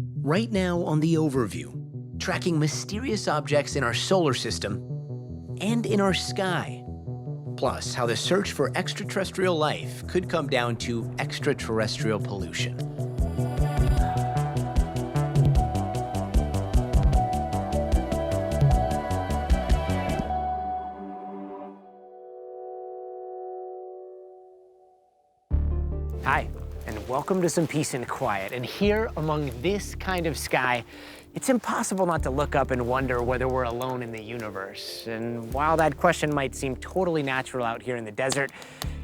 Right now on The Overview, tracking mysterious objects in our solar system and in our sky. Plus, how the search for extraterrestrial life could come down to extraterrestrial pollution. Hi, and welcome to some peace and quiet. And here among this kind of sky, it's impossible not to look up and wonder whether we're alone in the universe. And while that question might seem totally natural out here in the desert,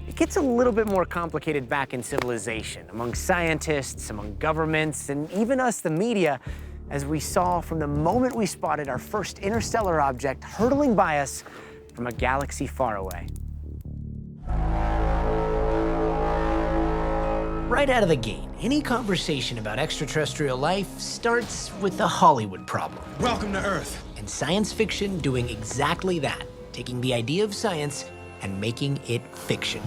it gets a little bit more complicated back in civilization, among scientists, among governments, and even us, the media, as we saw from the moment we spotted our first interstellar object hurtling by us from a galaxy far away. Right out of the gate, any conversation about extraterrestrial life starts with the Hollywood problem. Welcome to Earth. And science fiction doing exactly that, taking the idea of science and making it fiction.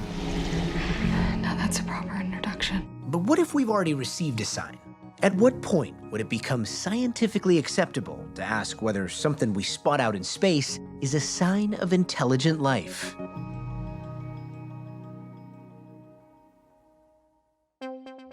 Now that's a proper introduction. But what if we've already received a sign? At what point would it become scientifically acceptable to ask whether something we spot out in space is a sign of intelligent life?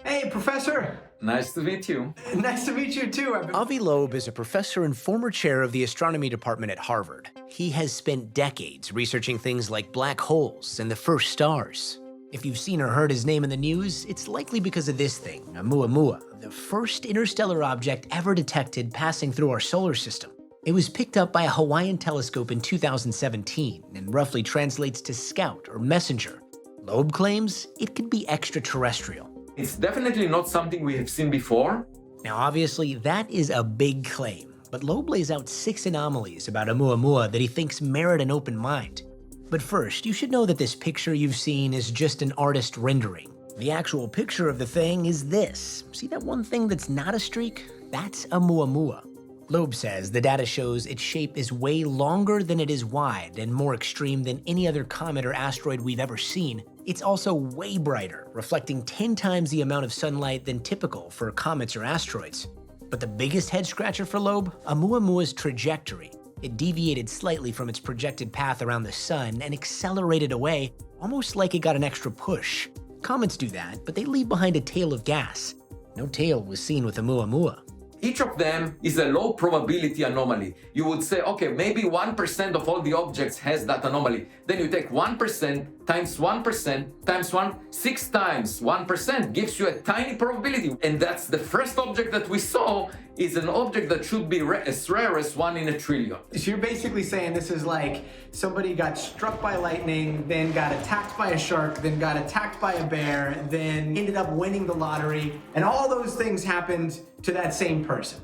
Hey, Professor. Nice to meet you. Nice to meet you, too. Avi Loeb is a professor and former chair of the astronomy department at Harvard. He has spent decades researching things like black holes and the first stars. If you've seen or heard his name in the news, it's likely because of this thing, a Muammua, the first interstellar object ever detected passing through our solar system. It was picked up by a Hawaiian telescope in 2017 and roughly translates to scout or messenger. Loeb claims it could be extraterrestrial. It's definitely not something we have seen before. Now, obviously, that is a big claim, but Loeb lays out 6 anomalies about a Muammua that he thinks merit an open mind. But first, you should know that this picture you've seen is just an artist rendering. The actual picture of the thing is this. See that one thing that's not a streak? That's a Muammua. Loeb says the data shows its shape is way longer than it is wide and more extreme than any other comet or asteroid we've ever seen. It's also way brighter, reflecting 10 times the amount of sunlight than typical for comets or asteroids. But the biggest head scratcher for Loeb, a Muammua's trajectory. It deviated slightly from its projected path around the sun and accelerated away, almost like it got an extra push. Comets do that, but they leave behind a tail of gas. No tail was seen with a Muammua. Each of them is a low probability anomaly. You would say, okay, maybe 1% of all the objects has that anomaly. Then you take 1% times 1% times 6 times 1% gives you a tiny probability. And that's the first object that we saw is an object that should be as rare as 1 in a trillion. So you're basically saying this is like somebody got struck by lightning, then got attacked by a shark, then got attacked by a bear, then ended up winning the lottery, and all those things happened to that same person.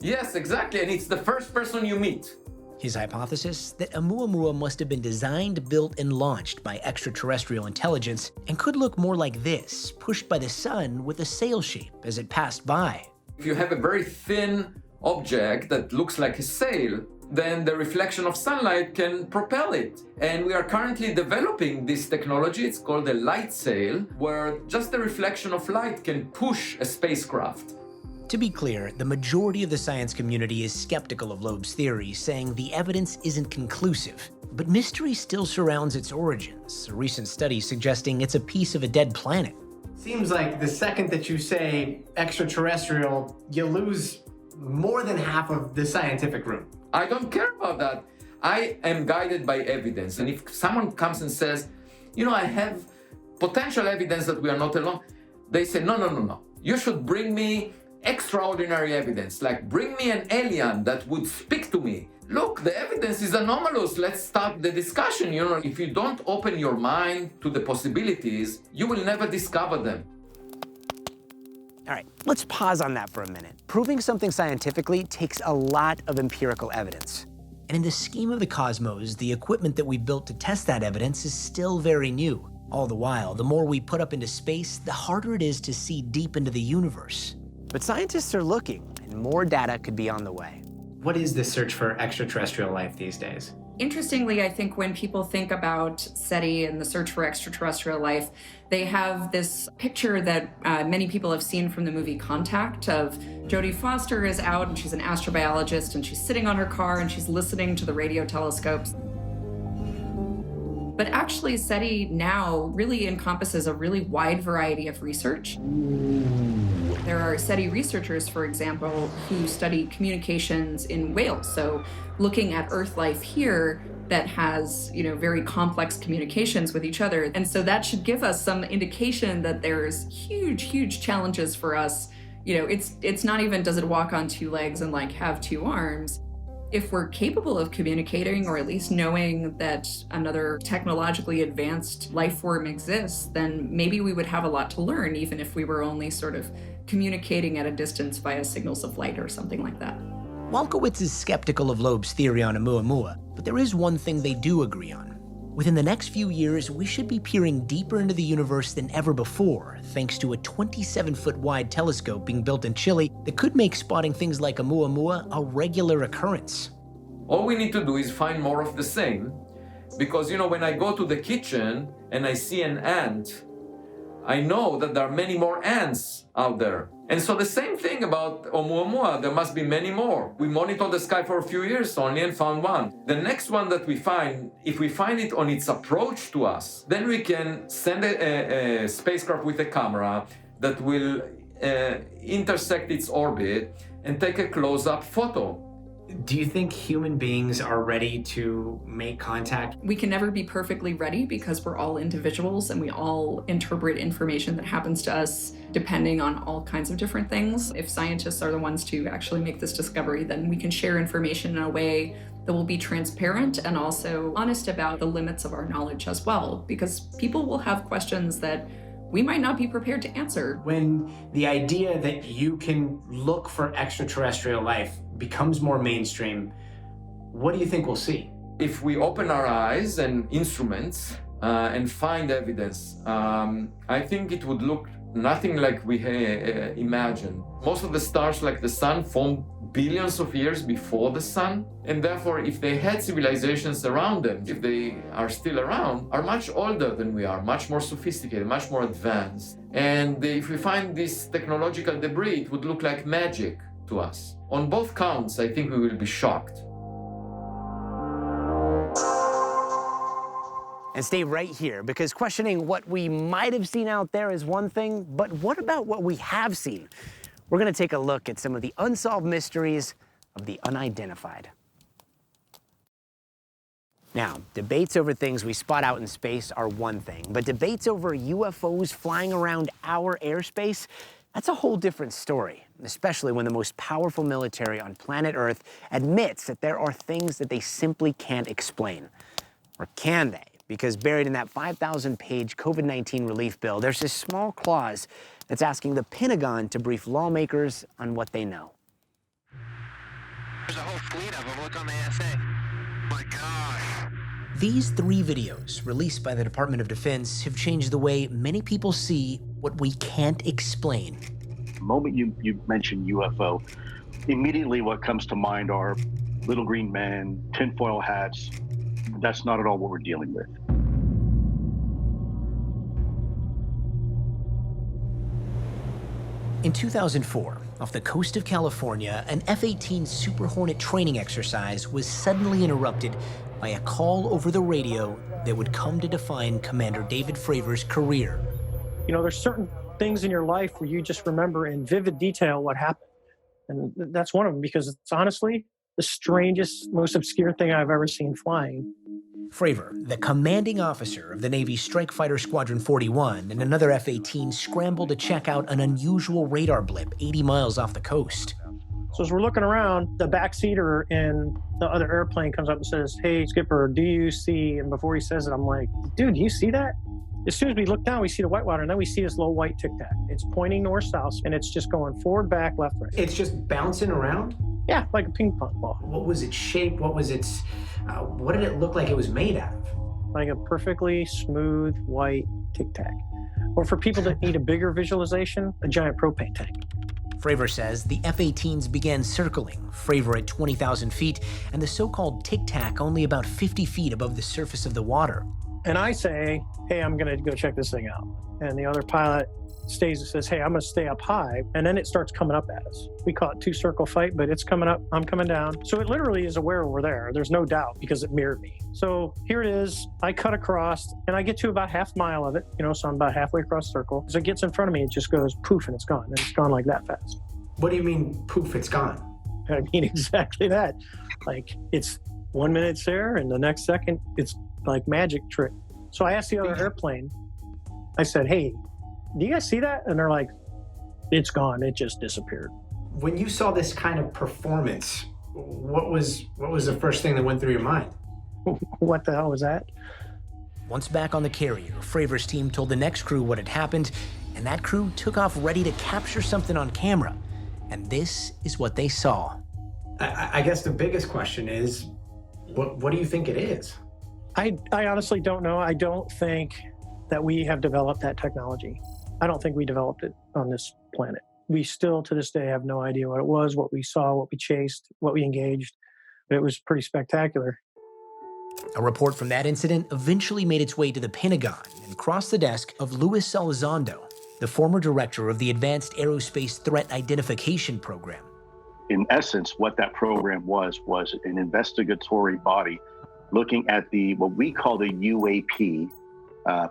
Yes, exactly, and it's the first person you meet. His hypothesis, that a Muammua must have been designed, built, and launched by extraterrestrial intelligence and could look more like this, pushed by the sun with a sail shape as it passed by. If you have a very thin object that looks like a sail, then the reflection of sunlight can propel it. And we are currently developing this technology. It's called a light sail, where just the reflection of light can push a spacecraft. To be clear, the majority of the science community is skeptical of Loeb's theory, saying the evidence isn't conclusive. But mystery still surrounds its origins, a recent study suggesting it's a piece of a dead planet. Seems like the second that you say extraterrestrial, you lose more than half of the scientific room. I don't care about that. I am guided by evidence. And if someone comes and says, you know, I have potential evidence that we are not alone, they say, no. You should bring me extraordinary evidence, like bring me an alien that would speak to me. Look, the evidence is anomalous. Let's start the discussion. You know, if you don't open your mind to the possibilities, you will never discover them. All right, let's pause on that for a minute. Proving something scientifically takes a lot of empirical evidence. And in the scheme of the cosmos, the equipment that we built to test that evidence is still very new. All the while, the more we put up into space, the harder it is to see deep into the universe. But scientists are looking, and more data could be on the way. What is this search for extraterrestrial life these days? Interestingly, I think when people think about SETI and the search for extraterrestrial life, they have this picture that many people have seen from the movie Contact of Jodie Foster is out and she's an astrobiologist and she's sitting on her car and she's listening to the radio telescopes. But actually, SETI now really encompasses a really wide variety of research. There are SETI researchers, for example, who study communications in whales. So looking at Earth life here that has, very complex communications with each other. And so that should give us some indication that there's huge, huge challenges for us. It's not even does it walk on two legs and have two arms. If we're capable of communicating, or at least knowing that another technologically advanced life form exists, then maybe we would have a lot to learn, even if we were only sort of communicating at a distance via signals of light or something like that. Walkowitz is skeptical of Loeb's theory on Muammua, but there is one thing they do agree on. Within the next few years, we should be peering deeper into the universe than ever before, thanks to a 27-foot wide telescope being built in Chile that could make spotting things like Muammua a regular occurrence. All we need to do is find more of the same, because when I go to the kitchen and I see an ant, I know that there are many more ants out there. And so the same thing about Muammua, there must be many more. We monitored the sky for a few years only and found one. The next one that we find, if we find it on its approach to us, then we can send a spacecraft with a camera that will intersect its orbit and take a close-up photo. Do you think human beings are ready to make contact? We can never be perfectly ready because we're all individuals and we all interpret information that happens to us depending on all kinds of different things. If scientists are the ones to actually make this discovery, then we can share information in a way that will be transparent and also honest about the limits of our knowledge as well, because people will have questions that we might not be prepared to answer. When the idea that you can look for extraterrestrial life becomes more mainstream, what do you think we'll see? If we open our eyes and instruments and find evidence, I think it would look nothing like we imagine. Most of the stars, like the sun, formed billions of years before the sun, and therefore if they had civilizations around them, if they are still around, are much older than we are, much more sophisticated, much more advanced. And if we find this technological debris, it would look like magic to us. On both counts, I think we will be shocked. And stay right here, because questioning what we might have seen out there is one thing, but what about what we have seen? We're going to take a look at some of the unsolved mysteries of the unidentified. Now, debates over things we spot out in space are one thing, but debates over UFOs flying around our airspace, that's a whole different story, especially when the most powerful military on planet Earth admits that there are things that they simply can't explain. Or can they? Because buried in that 5,000-page COVID-19 relief bill, there's this small clause that's asking the Pentagon to brief lawmakers on what they know. There's a whole fleet of them. Look on the ASA. My gosh. These 3 videos, released by the Department of Defense, have changed the way many people see what we can't explain. The moment you mention UFO, immediately what comes to mind are little green men, tinfoil hats. That's not at all what we're dealing with. In 2004, off the coast of California, an F-18 Super Hornet training exercise was suddenly interrupted by a call over the radio that would come to define Commander David Fravor's career. There's certain things in your life where you just remember in vivid detail what happened. And that's one of them, because it's honestly the strangest, most obscure thing I've ever seen flying. Fravor, the commanding officer of the Navy's Strike Fighter Squadron 41, and another F-18 scrambled to check out an unusual radar blip 80 miles off the coast. So as we're looking around, the backseater in the other airplane comes up and says, "Hey, Skipper, do you see?" And before he says it, I'm like, "Dude, do you see that?" As soon as we look down, we see the whitewater, and then we see this little white tic-tac. It's pointing north-south, and it's just going forward, back, left, right. It's just bouncing around? Yeah, like a ping pong ball. What was its shape? What was its, what did it look like it was made out of? Like a perfectly smooth white tic-tac. Or for people that need a bigger visualization, a giant propane tank. Fravor says the F-18s began circling, Fravor at 20,000 feet, and the so-called Tic Tac only about 50 feet above the surface of the water. And I say, hey, I'm going to go check this thing out. And the other pilot stays and says, hey, I'm going to stay up high. And then it starts coming up at us. We call it two-circle fight, but it's coming up, I'm coming down. So it literally is aware we're there. There's no doubt because it mirrored me. So here it is. I cut across and I get to about half mile of it, so I'm about halfway across the circle. As it gets in front of me, it just goes poof and it's gone. And it's gone like that fast. What do you mean, poof, it's gone? I mean exactly that. Like it's 1 minute it's there and the next second it's like magic trick. So I asked the other airplane, I said, hey, do you guys see that? And they're like, it's gone. It just disappeared. When you saw this kind of performance, what was the first thing that went through your mind? What the hell was that? Once back on the carrier, Fravor's team told the next crew what had happened, and that crew took off ready to capture something on camera. And this is what they saw. I guess the biggest question is, what do you think it is? I honestly don't know. I don't think that we have developed that technology. I don't think we developed it on this planet. We still, to this day, have no idea what it was, what we saw, what we chased, what we engaged. But it was pretty spectacular. A report from that incident eventually made its way to the Pentagon and crossed the desk of Luis Elizondo, the former director of the Advanced Aerospace Threat Identification Program. In essence, what that program was an investigatory body looking at what we call the UAP,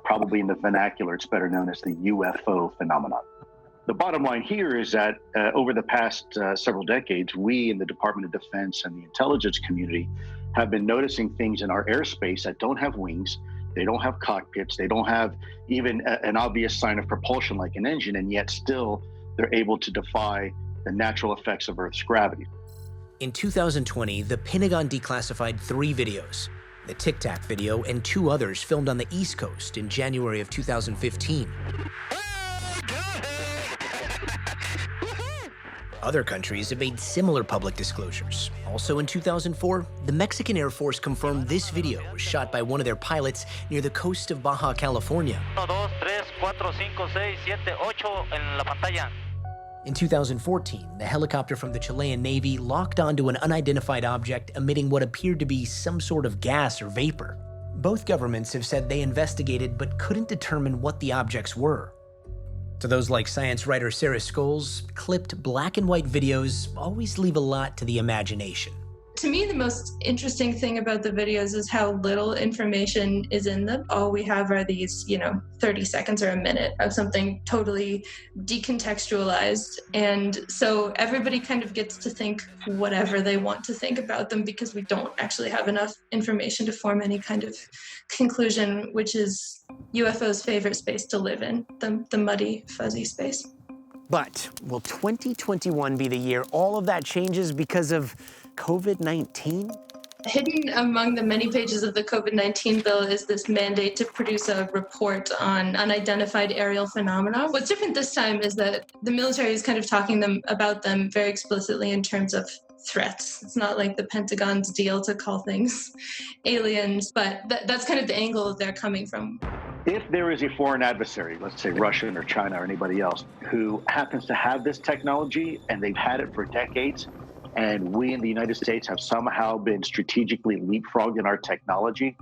probably in the vernacular, it's better known as the UFO phenomenon. The bottom line here is that over the past several decades, we in the Department of Defense and the intelligence community have been noticing things in our airspace that don't have wings, they don't have cockpits, they don't have even an obvious sign of propulsion like an engine, and yet still they're able to defy the natural effects of Earth's gravity. In 2020, the Pentagon declassified 3 videos, the Tic Tac video and 2 others filmed on the East Coast in January of 2015. Other countries have made similar public disclosures. Also in 2004, the Mexican Air Force confirmed this video was shot by one of their pilots near the coast of Baja California. 1, 2, 3, 4, 5, 6, 7, 8 en la pantalla. In 2014, the helicopter from the Chilean Navy locked onto an unidentified object emitting what appeared to be some sort of gas or vapor. Both governments have said they investigated but couldn't determine what the objects were. To those like science writer Sarah Scholes, clipped black and white videos always leave a lot to the imagination. To me, the most interesting thing about the videos is how little information is in them. All we have are these, 30 seconds or a minute of something totally decontextualized. And so everybody kind of gets to think whatever they want to think about them because we don't actually have enough information to form any kind of conclusion, which is UFO's favorite space to live in, the muddy, fuzzy space. But will 2021 be the year all of that changes because of COVID-19? Hidden among the many pages of the COVID-19 bill is this mandate to produce a report on unidentified aerial phenomena. What's different this time is that the military is kind of talking about them very explicitly in terms of threats. It's not like the Pentagon's deal to call things aliens, but that's kind of the angle they're coming from. If there is a foreign adversary, let's say Russia or China or anybody else, who happens to have this technology and they've had it for decades, and we in the United States have somehow been strategically leapfrogged in our technology,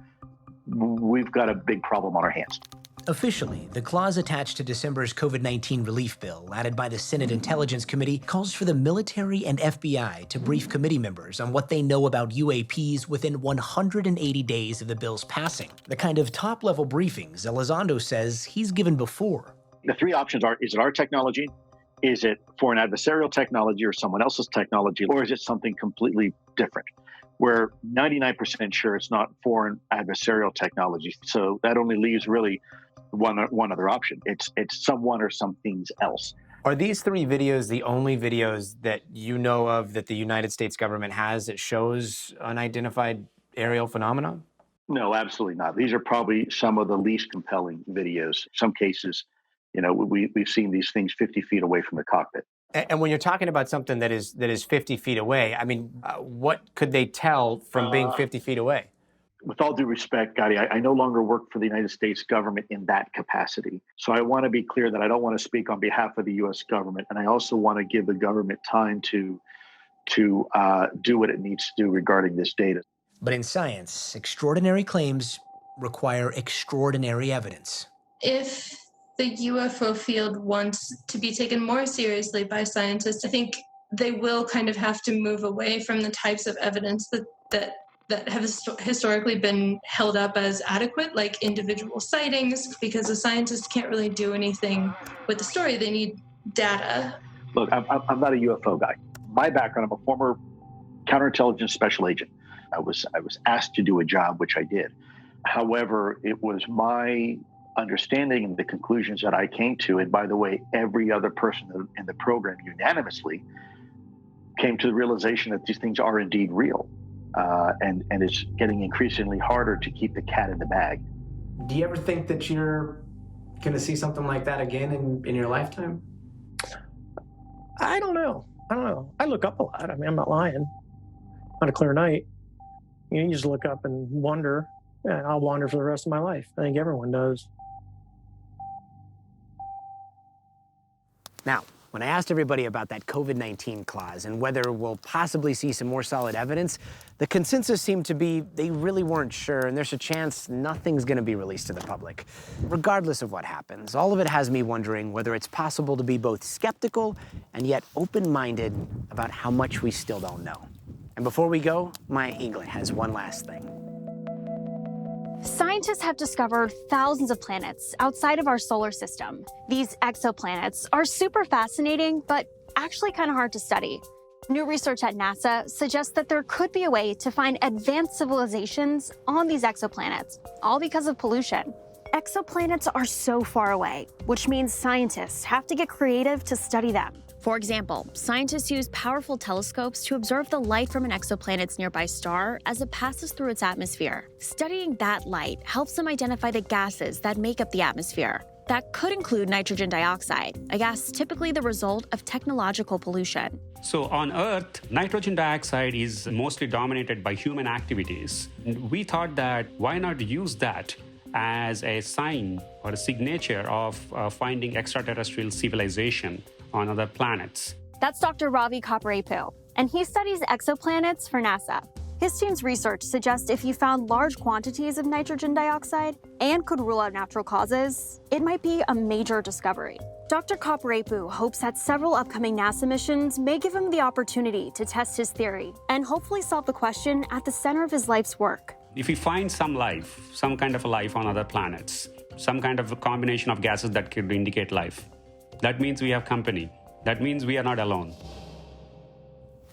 we've got a big problem on our hands. Officially, the clause attached to December's COVID-19 relief bill, added by the Senate Intelligence Committee, calls for the military and FBI to brief committee members on what they know about UAPs within 180 days of the bill's passing. The kind of top-level briefings Elizondo says he's given before. The 3 options are, is it our technology? Is it foreign adversarial technology or someone else's technology? Or is it something completely different? We're 99% sure it's not foreign adversarial technology. So that only leaves really one other option. It's someone or something else. Are these 3 videos the only videos that you know of that the United States government has that shows unidentified aerial phenomena? No, absolutely not. These are probably some of the least compelling videos. In some cases, we've seen these things 50 feet away from the cockpit. And when you're talking about something that is 50 feet away, I mean, what could they tell from being 50 feet away? With all due respect, Gadi, I no longer work for the United States government in that capacity. So I want to be clear that I don't want to speak on behalf of the U.S. government. And I also want to give the government time to do what it needs to do regarding this data. But in science, extraordinary claims require extraordinary evidence. If the UFO field wants to be taken more seriously by scientists, I think they will kind of have to move away from the types of evidence that have historically been held up as adequate, like individual sightings, because the scientists can't really do anything with the story. They need data. Look, I'm not a UFO guy. My background, I'm a former counterintelligence special agent. I was asked to do a job, which I did. However, it was my understanding and the conclusions that I came to, and by the way, every other person in the program unanimously came to the realization that these things are indeed real. And it's getting increasingly harder to keep the cat in the bag. Do you ever think that you're going to see something like that again in your lifetime? I don't know. I look up a lot. I mean, I'm not lying. On a clear night, you just look up and wonder. Yeah, I'll wander for the rest of my life. I think everyone does. Now, when I asked everybody about that COVID-19 clause and whether we'll possibly see some more solid evidence, the consensus seemed to be they really weren't sure, and there's a chance nothing's going to be released to the public. Regardless of what happens, all of it has me wondering whether it's possible to be both skeptical and yet open-minded about how much we still don't know. And before we go, my England has one last thing. Scientists have discovered thousands of planets outside of our solar system. These exoplanets are super fascinating, but actually kind of hard to study. New research at NASA suggests that there could be a way to find advanced civilizations on these exoplanets, all because of pollution. Exoplanets are so far away, which means scientists have to get creative to study them. For example, scientists use powerful telescopes to observe the light from an exoplanet's nearby star as it passes through its atmosphere. Studying that light helps them identify the gases that make up the atmosphere. That could include nitrogen dioxide, a gas typically the result of technological pollution. So on Earth, nitrogen dioxide is mostly dominated by human activities. We thought that why not use that as a sign or a signature of finding extraterrestrial civilization on other planets. That's Dr. Ravi Kaparepu, and he studies exoplanets for NASA. His team's research suggests if you found large quantities of nitrogen dioxide and could rule out natural causes, it might be a major discovery. Dr. Kaparepu hopes that several upcoming NASA missions may give him the opportunity to test his theory and hopefully solve the question at the center of his life's work. If we find some life, some kind of a life on other planets, some kind of a combination of gases that could indicate life, that means we have company. That means we are not alone.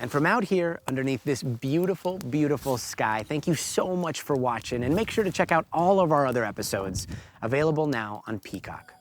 And from out here, underneath this beautiful, beautiful sky, thank you so much for watching, and make sure to check out all of our other episodes, available now on Peacock.